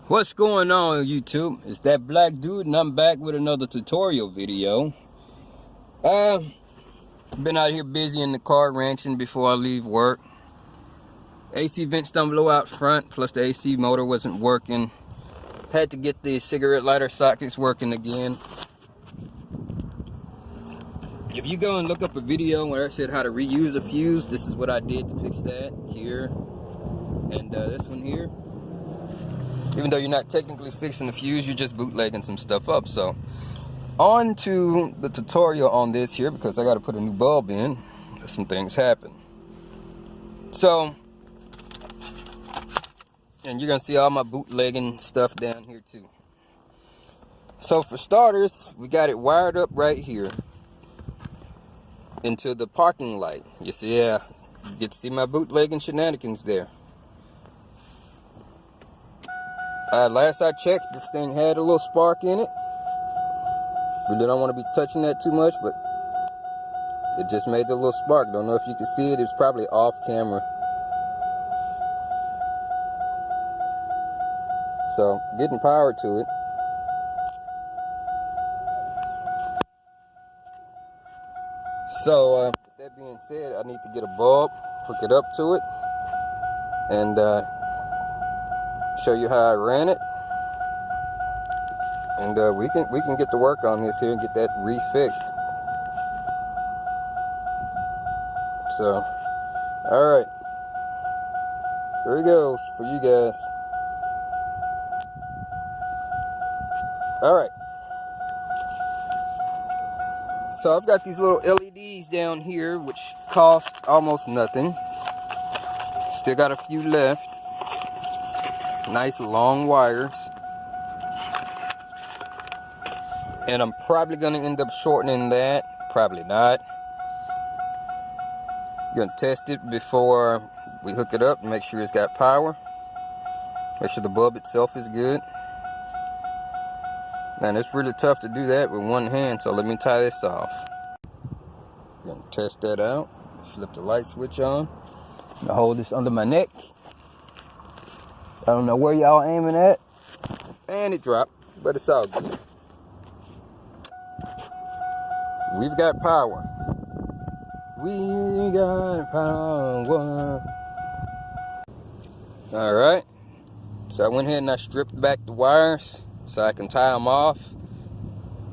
What's going on YouTube? It's that black dude and I'm back with another tutorial video. Been out here busy in the car ranching before I leave work. AC vents don't blow out front, plus the AC motor wasn't working. Had to get the cigarette lighter sockets working again. If you go and look up a video where I said how to reuse a fuse, this is what I did to fix that here. And this one here. Even though you're not technically fixing the fuse, you're just bootlegging some stuff up. So, on to the tutorial on this here, because I got to put a new bulb in. Some things happen. So, and you're going to see all my bootlegging stuff down here too. So, for starters, we got it wired up right here into the parking light. You see, yeah, you get to see my bootlegging shenanigans there. Last I checked, this thing had a little spark in it. Really don't want to be touching that too much, but it just made the little spark. Don't know if you can see it. It's probably off camera. So, getting power to it. So, with that being said, I need to get a bulb, hook it up to it, and show you how I ran it, and we can get to work on this here and get that refixed. So, all right, here it goes for you guys. All right, so I've got these little LEDs down here which cost almost nothing. Still got a few left. Nice long wires, and I'm probably gonna end up shortening that, probably not. Gonna test it before we hook it up and make sure it's got power, make sure the bulb itself is good. And it's really tough to do that with one hand, so let me tie this off. Gonna test that out, flip the light switch on. I'm gonna hold this under my neck. I don't know where y'all aiming at. And it dropped, but it's all good. We've got power. We got power. Alright. So I went ahead and I stripped back the wires so I can tie them off.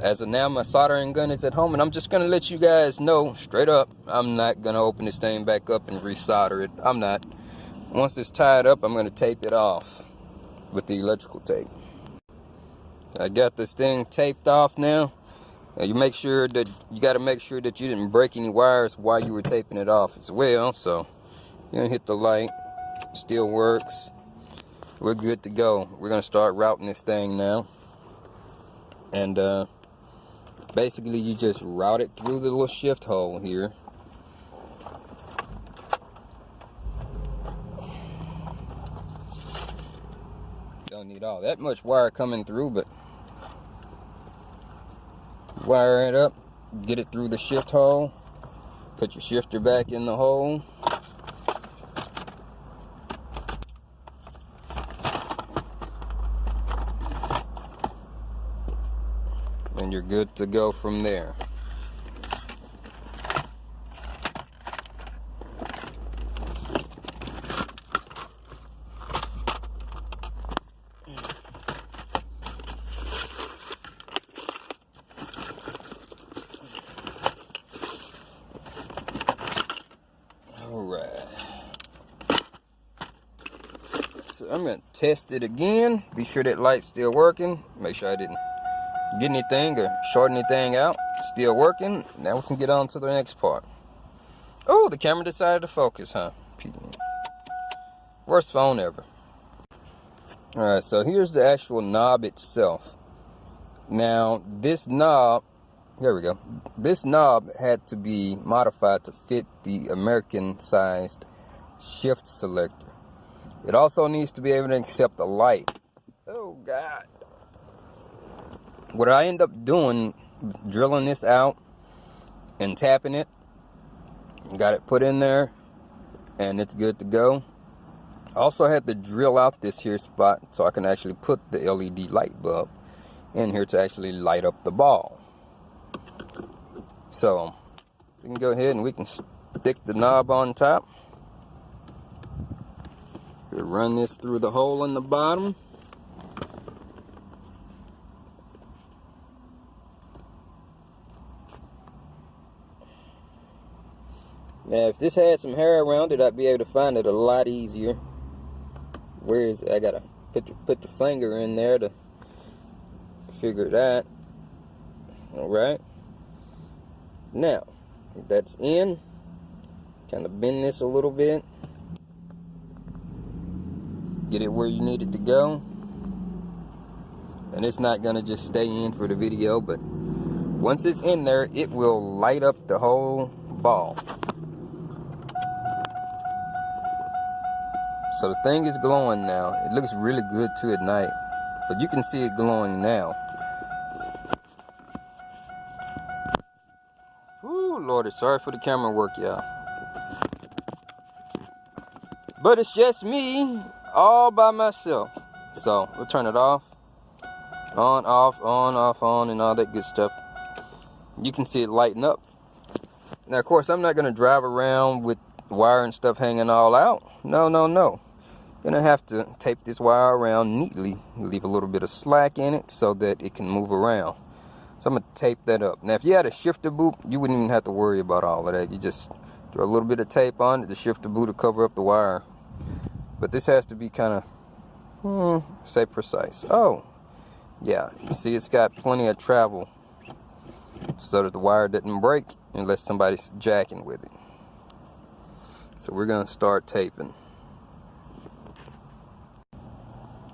As of now, my soldering gun is at home, and I'm just going to let you guys know straight up, I'm not going to open this thing back up and resolder it. I'm not. Once it's tied up, I'm going to tape it off with the electrical tape. I got this thing taped off now. You make sure that you got to make sure that you didn't break any wires while you were taping it off as well. So you're gonna hit the light. Still works. We're good to go. We're gonna start routing this thing now. And basically, you just route it through the little shift hole here. Don't need all that much wire coming through, but wire it up, get it through the shift hole, put your shifter back in the hole, and you're good to go from there. Alright, so I'm going to test it again, be sure that light's still working, make sure I didn't get anything or short anything out. Still working. Now we can get on to the next part. Oh, the camera decided to focus, huh? Worst phone ever. Alright, so here's the actual knob itself. Now, this knob, there we go. This knob had to be modified to fit the American-sized shift selector. It also needs to be able to accept the light. Oh, God. What I end up doing, drilling this out and tapping it, got it put in there, and it's good to go. I also had to drill out this here spot so I can actually put the LED light bulb in here to actually light up the ball. So we can go ahead and we can stick the knob on top. We'll run this through the hole in the bottom. Now if this had some hair around it, I'd be able to find it a lot easier. Where is it? I gotta put the finger in there to figure that. Alright. Now, that's in. Kind of bend this a little bit. Get it where you need it to go. And it's not gonna just stay in for the video, but once it's in there, it will light up the whole ball. So the thing is glowing now. It looks really good too at night, but you can see it glowing now. Ooh, Lordy, sorry for the camera work, y'all. But it's just me, all by myself. So we'll turn it off. On, off, on, off, on, and all that good stuff. You can see it lighting up. Now, of course, I'm not going to drive around with wire and stuff hanging all out. No, no, no. Gonna have to tape this wire around neatly, leave a little bit of slack in it so that it can move around. So I'm gonna tape that up. Now if you had a shifter boot, you wouldn't even have to worry about all of that. You just throw a little bit of tape on it, the shifter boot to cover up the wire. But this has to be kind of, say precise. Oh, yeah, you see it's got plenty of travel so that the wire doesn't break unless somebody's jacking with it. So we're gonna start taping.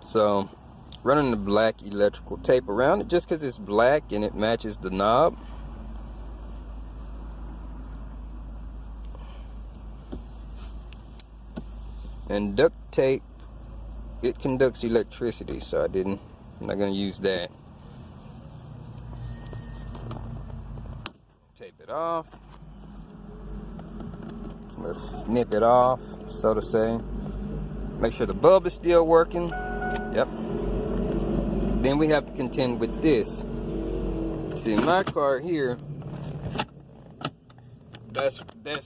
So, running the black electrical tape around it just because it's black and it matches the knob. And duct tape, it conducts electricity, so I'm not going to use that. Tape it off. Let's snip it off, so to say. Make sure the bulb is still working. Yep. Then we have to contend with this. See, my car here, that's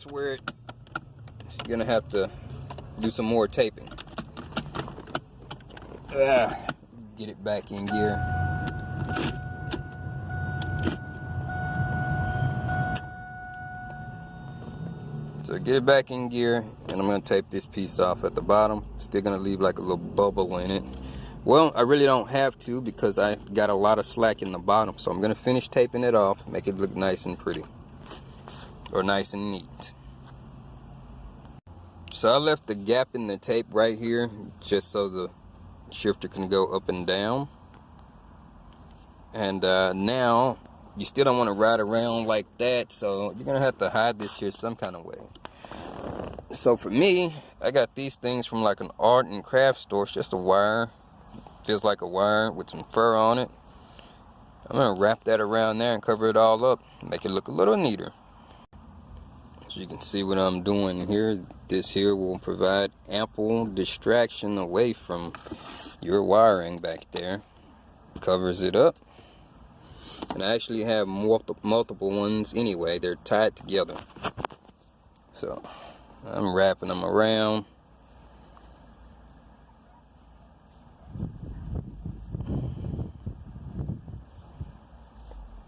where you're gonna have to do some more taping. Get it back in gear. So get it back in gear, and I'm gonna tape this piece off at the bottom. Still gonna leave like a little bubble in it. Well, I really don't have to because I got a lot of slack in the bottom. So I'm gonna finish taping it off, make it look nice and pretty. Or nice and neat. So I left the gap in the tape right here just so the shifter can go up and down. And now, you still don't want to ride around like that, so you're gonna have to hide this here some kind of way. So for me, I got these things from like an art and craft store. It's just a wire. Feels like a wire with some fur on it. I'm gonna wrap that around there and cover it all up, make it look a little neater. So you can see what I'm doing here. This here will provide ample distraction away from your wiring back there. Covers it up. And I actually have multiple ones anyway. They're tied together. So I'm wrapping them around.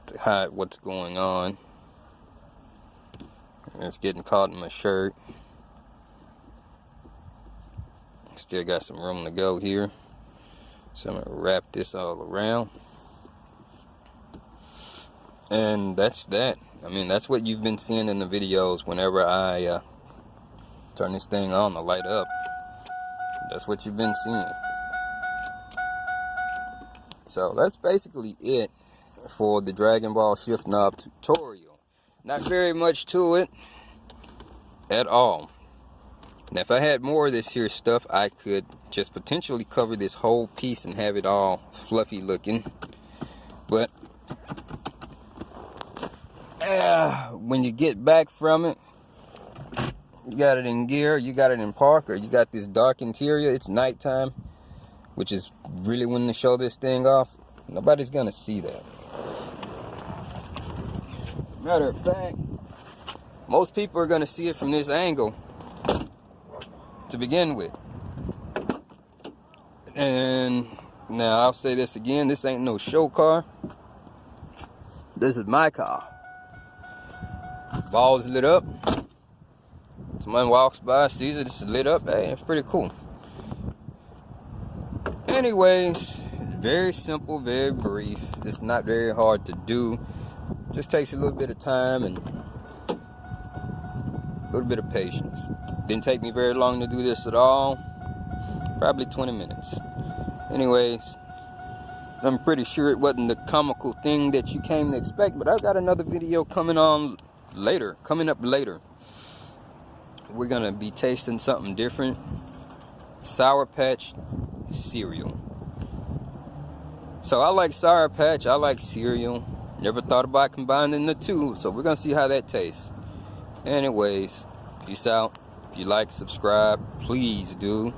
To hide what's going on. And it's getting caught in my shirt. Still got some room to go here. So I'm going to wrap this all around. And that's that. I mean, that's what you've been seeing in the videos whenever I turn this thing on to light up. That's what you've been seeing. So that's basically it for the Dragonball Shift knob tutorial. Not very much to it at all. Now if I had more of this here stuff, I could just potentially cover this whole piece and have it all fluffy looking. But when you get back from it, You got it in gear, you got it in park, or you got this dark interior. It's nighttime, which is really when to show this thing off. Nobody's gonna see that. Matter of fact, most people are gonna see it from this angle to begin with. And now I'll say this again, this ain't no show car. This is my car. Ball's lit up. Someone walks by, sees it, it's lit up. Hey, it's pretty cool. Anyways, very simple, very brief. It's not very hard to do. Just takes a little bit of time and a little bit of patience. Didn't take me very long to do this at all. Probably 20 minutes. Anyways, I'm pretty sure it wasn't the comical thing that you came to expect, but I've got another video coming up later. We're gonna be tasting something different. Sour Patch cereal. So I like Sour Patch, I like cereal. Never thought about combining the two, so we're gonna see how that tastes. Anyways, peace out. If you like, subscribe, please do.